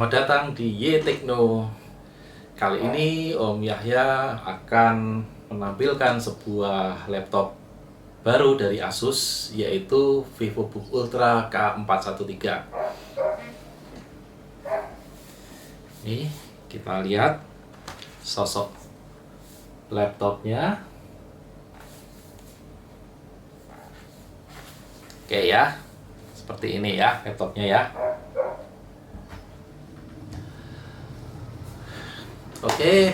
Selamat datang di YTechno. Kali ini Om Yahya akan menampilkan sebuah laptop baru dari Asus, yaitu VivoBook Ultra K413. Ini kita lihat sosok laptopnya. Oke ya, seperti ini ya laptopnya ya. Oke,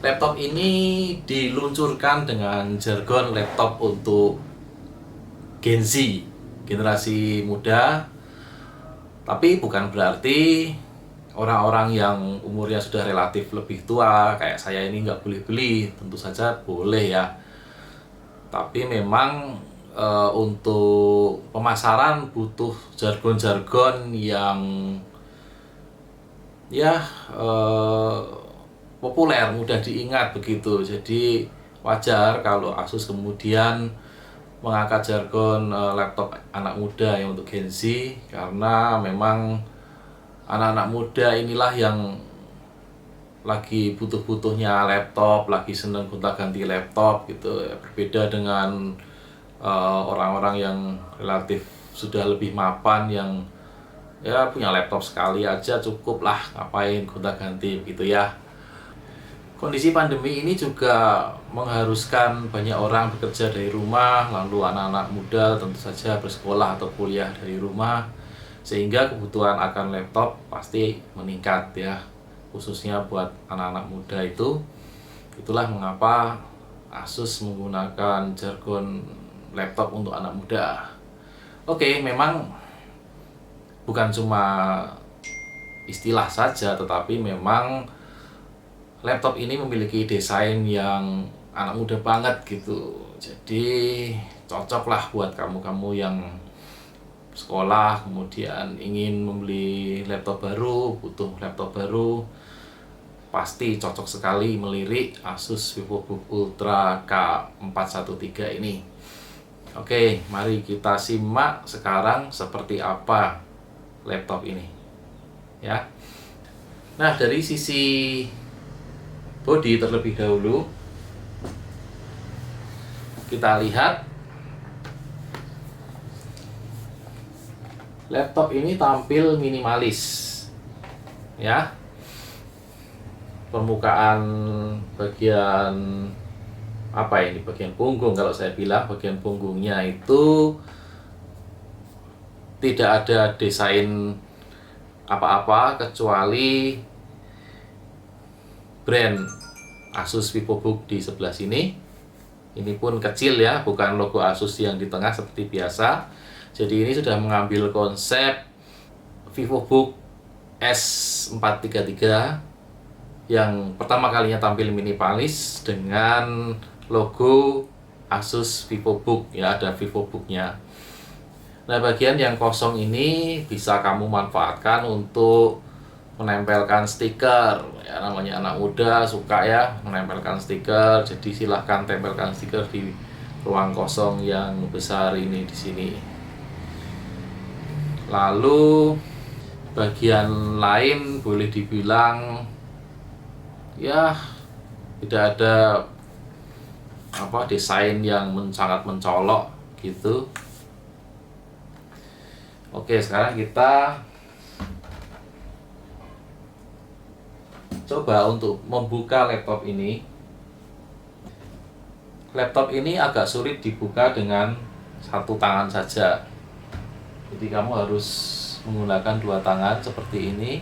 laptop ini diluncurkan dengan jargon laptop untuk Gen Z, generasi muda. Tapi bukan berarti orang-orang yang umurnya sudah relatif lebih tua kayak saya ini nggak boleh beli. Tentu saja boleh ya. Tapi memang untuk pemasaran butuh jargon-jargon yang ya populer, mudah diingat begitu. Jadi wajar kalau Asus kemudian mengangkat jargon laptop anak muda yang untuk Gen Z, karena memang anak-anak muda inilah yang lagi butuh-butuhnya laptop, lagi seneng gonta-ganti laptop gitu ya. Berbeda dengan orang-orang yang relatif sudah lebih mapan, yang ya punya laptop sekali aja cukup lah, ngapain gonta-ganti gitu ya. Kondisi pandemi ini juga mengharuskan banyak orang bekerja dari rumah, lalu anak-anak muda tentu saja bersekolah atau kuliah dari rumah, sehingga kebutuhan akan laptop pasti meningkat ya, khususnya buat anak-anak muda itu. Itulah mengapa Asus menggunakan jargon laptop untuk anak muda. Oke, memang bukan cuma istilah saja, tetapi memang laptop ini memiliki desain yang anak muda banget gitu. Jadi cocok lah buat kamu-kamu yang sekolah kemudian ingin membeli laptop baru, butuh laptop baru, pasti cocok sekali melirik Asus VivoBook Ultra K413 ini. Oke, mari kita simak sekarang seperti apa laptop ini ya. Nah, dari sisi bodi terlebih dahulu kita lihat laptop ini tampil minimalis ya. Permukaan bagian apa ini, bagian punggung, kalau saya bilang bagian punggungnya itu tidak ada desain apa-apa kecuali brand Asus VivoBook di sebelah sini. Ini pun kecil ya, bukan logo Asus yang di tengah seperti biasa. Jadi ini sudah mengambil konsep VivoBook S433 yang pertama kalinya tampil minimalis dengan logo Asus VivoBook ya, ada VivoBooknya. Nah, bagian yang kosong ini bisa kamu manfaatkan untuk menempelkan stiker ya, namanya anak muda suka ya menempelkan stiker. Jadi silahkan tempelkan stiker di ruang kosong yang besar ini di sini. Lalu bagian lain boleh dibilang ya tidak ada desain yang sangat mencolok gitu. Oke, sekarang kita coba untuk membuka laptop ini. Laptop ini agak sulit dibuka dengan satu tangan saja. Jadi kamu harus menggunakan dua tangan seperti ini.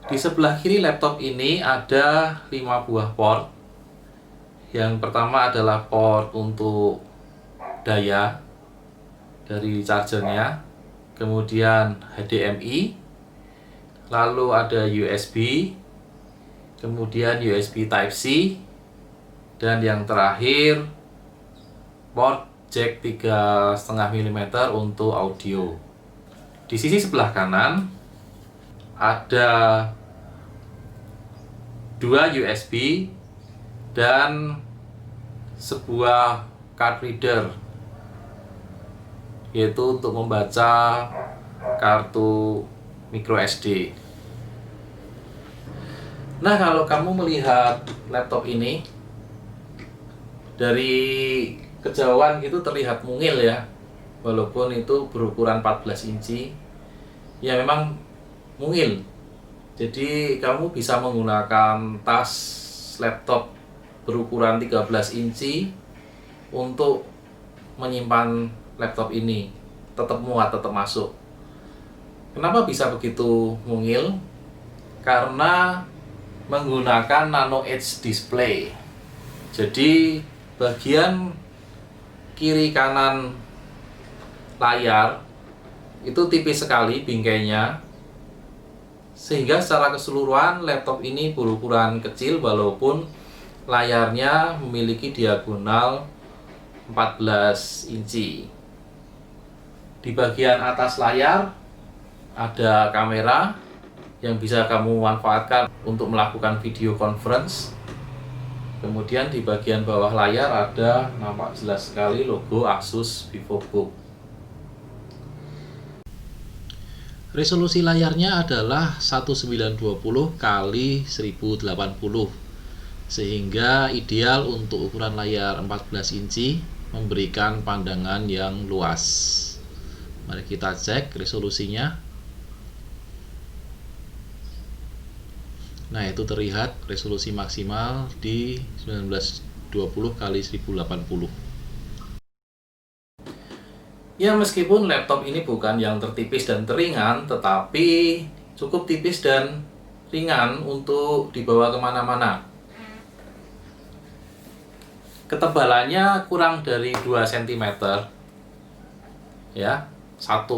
Di sebelah kiri laptop ini ada 5 buah port. Yang pertama adalah port untuk daya dari chargernya, kemudian HDMI, lalu ada USB, kemudian USB Type-C, dan yang terakhir port jack 3,5 mm untuk audio. Di sisi sebelah kanan ada 2 USB dan sebuah card reader yaitu untuk membaca kartu micro SD. Nah, kalau kamu melihat laptop ini dari kejauhan itu terlihat mungil ya, walaupun itu berukuran 14 inci, ya memang mungil. Jadi kamu bisa menggunakan tas laptop berukuran 13 inci untuk menyimpan laptop ini, tetap muat, tetap masuk. Kenapa bisa begitu mungil? Karena menggunakan nano edge display. Jadi bagian kiri kanan layar itu tipis sekali bingkainya, sehingga secara keseluruhan laptop ini berukuran kecil walaupun layarnya memiliki diagonal 14 inci. Di bagian atas layar ada kamera yang bisa kamu manfaatkan untuk melakukan video conference. Kemudian di bagian bawah layar ada nampak jelas sekali logo Asus VivoBook. Resolusi layarnya adalah 1920 x 1080, sehingga ideal untuk ukuran layar 14 inci, memberikan pandangan yang luas. Mari kita cek resolusinya. Nah, itu terlihat resolusi maksimal di 1920 x 1080. Ya, meskipun laptop ini bukan yang tertipis dan teringan, tetapi cukup tipis dan ringan untuk dibawa kemana-mana. Ketebalannya kurang dari 2 cm, ya, 1,8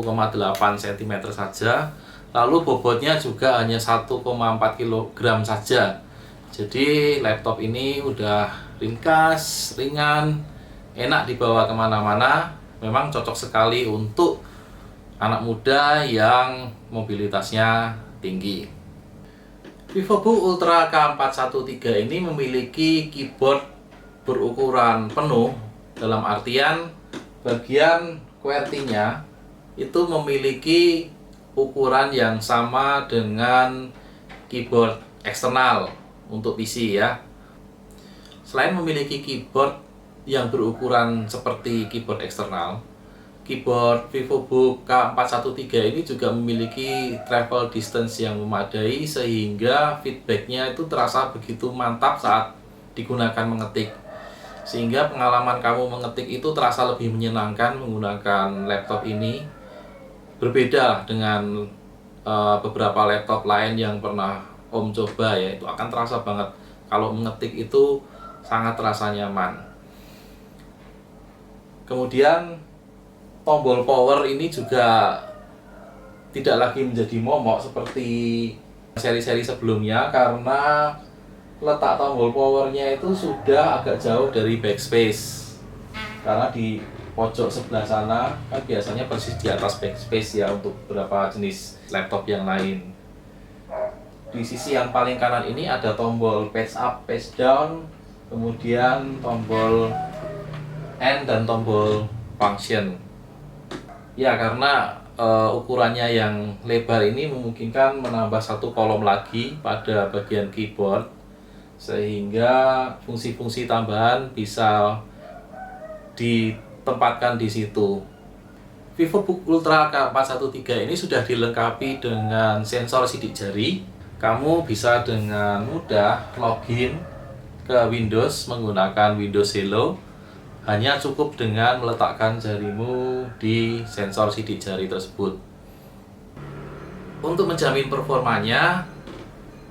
cm saja. Lalu bobotnya juga hanya 1,4 kg saja. Jadi laptop ini udah ringkas, ringan, enak dibawa kemana-mana. Memang cocok sekali untuk anak muda yang mobilitasnya tinggi. VivoBook Ultra K413 ini memiliki keyboard berukuran penuh, dalam artian bagian QWERTY-nya itu memiliki ukuran yang sama dengan keyboard eksternal untuk PC ya. Selain memiliki keyboard yang berukuran seperti keyboard eksternal, keyboard VivoBook K413 ini juga memiliki travel distance yang memadai, sehingga feedbacknya itu terasa begitu mantap saat digunakan mengetik, sehingga pengalaman kamu mengetik itu terasa lebih menyenangkan menggunakan laptop ini. Berbeda dengan beberapa laptop lain yang pernah Om coba ya, itu akan terasa banget kalau mengetik itu sangat terasa nyaman. Kemudian tombol power ini juga tidak lagi menjadi momok seperti seri-seri sebelumnya, karena letak tombol powernya itu sudah agak jauh dari backspace. Karena di pojok sebelah sana kan biasanya persis di atas backspace ya untuk beberapa jenis laptop yang lain. Di sisi yang paling kanan ini ada tombol page up, page down, kemudian tombol end dan tombol function. Ya, karena ukurannya yang lebar ini memungkinkan menambah satu kolom lagi pada bagian keyboard, sehingga fungsi-fungsi tambahan bisa ditempatkan di situ. VivoBook Ultra K413 ini sudah dilengkapi dengan sensor sidik jari. Kamu bisa dengan mudah login ke Windows menggunakan Windows Hello. Hanya cukup dengan meletakkan jarimu di sensor sidik jari tersebut. Untuk menjamin performanya,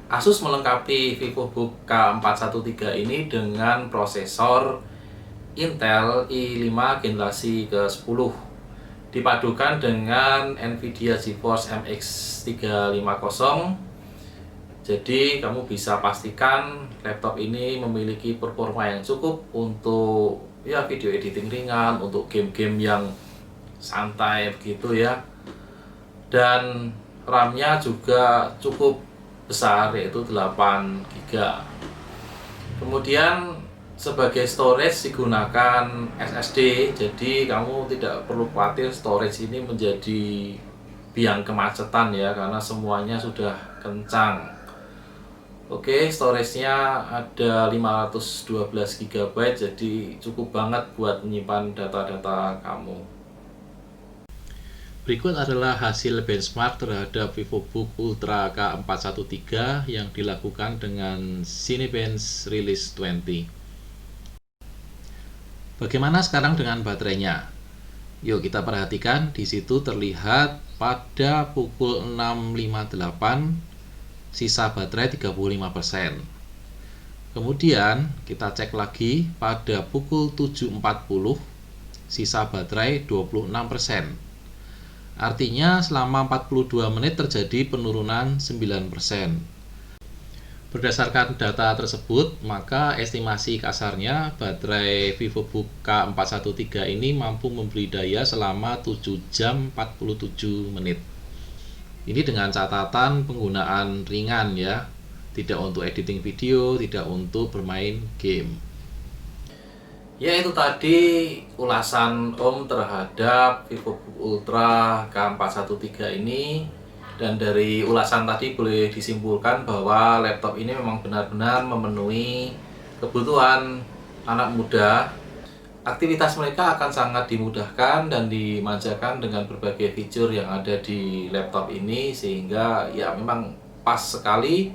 Asus melengkapi VivoBook K413 ini dengan prosesor Intel i5 generasi ke-10 dipadukan dengan Nvidia GeForce MX 350. Jadi kamu bisa pastikan laptop ini memiliki performa yang cukup untuk ya video editing ringan, untuk game-game yang santai begitu ya. Dan RAM-nya juga cukup besar, yaitu 8 GB. Kemudian Sebagai storage digunakan SSD, jadi kamu tidak perlu khawatir storage ini menjadi biang kemacetan ya, karena semuanya sudah kencang. Oke, storage-nya ada 512 GB, jadi cukup banget buat menyimpan data-data kamu. Berikut adalah hasil benchmark terhadap VivoBook Ultra K413 yang dilakukan dengan Cinebench Release 20. Bagaimana sekarang dengan baterainya? Yuk kita perhatikan, di situ terlihat pada pukul 6.58 sisa baterai 35%. Kemudian kita cek lagi pada pukul 7.40 sisa baterai 26%. Artinya selama 42 menit terjadi penurunan 9%. Berdasarkan data tersebut, maka estimasi kasarnya baterai VivoBook K413 ini mampu memberi daya selama 7 jam 47 menit. Ini dengan catatan penggunaan ringan ya, tidak untuk editing video, tidak untuk bermain game. Ya, itu tadi ulasan Om terhadap VivoBook Ultra K413 ini. Dan dari ulasan tadi boleh disimpulkan bahwa laptop ini memang benar-benar memenuhi kebutuhan anak muda. Aktivitas mereka akan sangat dimudahkan dan dimanjakan dengan berbagai fitur yang ada di laptop ini, sehingga ya memang pas sekali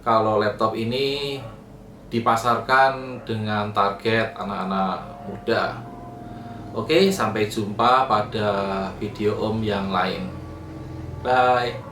kalau laptop ini dipasarkan dengan target anak-anak muda. Oke, sampai jumpa pada video Om yang lain. Bye.